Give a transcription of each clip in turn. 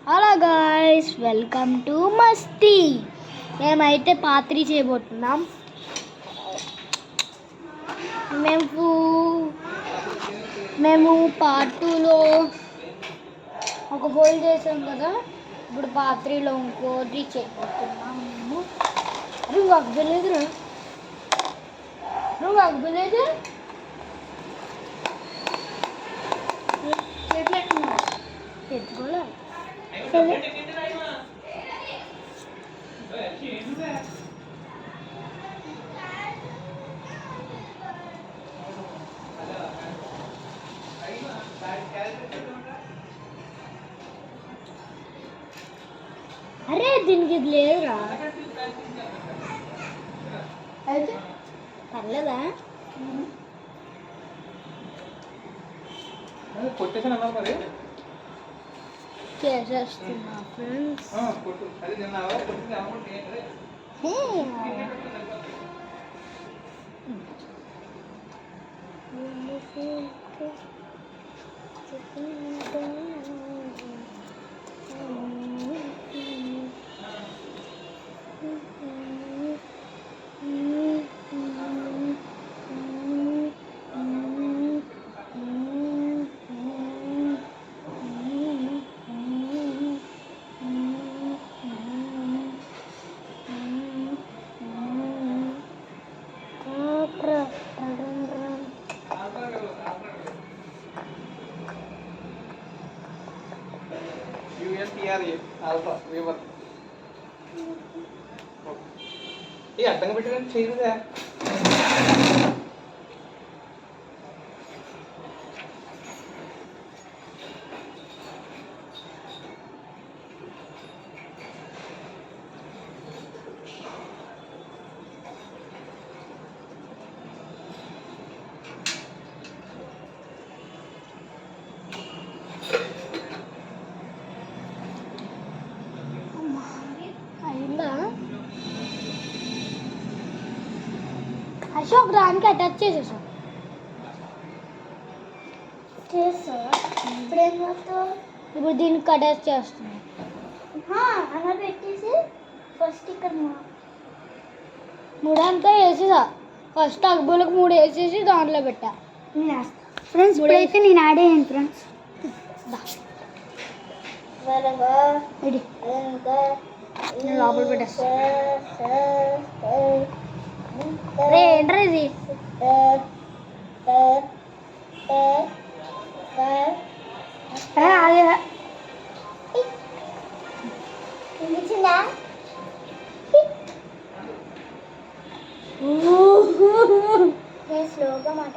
Hello guys, welcome to మస్తీ. మేమైతే పాత్రి చేయబోతున్నాం. మేము పార్ట్ 2లో ఒక బోల్ చేసాం కదా, ఇప్పుడు పార్ట్ 3లో ఇంకోటి చేయబోతున్నాం. మేము నువ్వు అగ్గలేదురా, ఎత్తుకోలే. అరే దీనికి ఇది లేదురా, అయితే పర్లేదా? చేసేస్తున్నా ఫ్రెండ్స్. అడ్డంగా పెట్టడానికి చేయలేదా? అశోక్ దానికి అటాచ్ చేసేసాం. ఇప్పుడు దీనికి అటాచ్ చేస్తున్నాం. అలా పెట్టేసి ఫస్ట్ ఇక్కడ మూడంతా వేసేసా. ఫస్ట్ అక్బోలకు 3 వేసేసి దాంట్లో పెట్టా. ఫ్రెండ్స్ ఇప్పుడైతే నేను యాడ్ అయ్యాను ఫ్రెండ్స్. లోపల పెట్టేస్తా. ఏంట్రా ఇది? స్లోగా మాట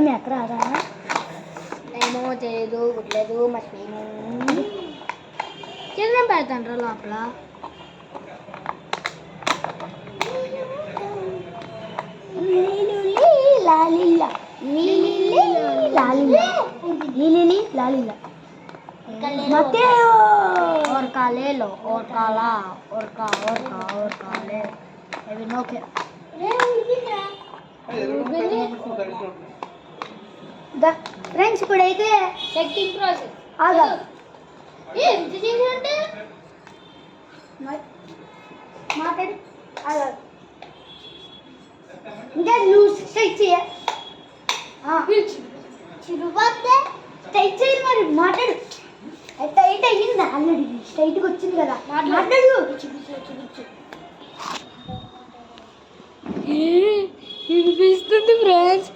మీ అక్కడ రాదా? ఏమో చేయదు, గుట్లేదు, మర్చిపోయాను. చికెన్ పెడతాను రా లోపల. ఫ్రెండ్స్ ఇప్పుడైతే సెట్టింగ్ ప్రాసెస్ మాట్లాడి ఇంకా నువ్వు స్ట్రైట్ చేయ స్ట్రైట్ చేయాలి. మరి మాట్లాడు. టైట్ అయ్యింది ఆల్రెడీ, స్ట్రైట్గా వచ్చింది కదా, మాట్లాడు. వినిపిస్తుంది ఫ్రెండ్స్.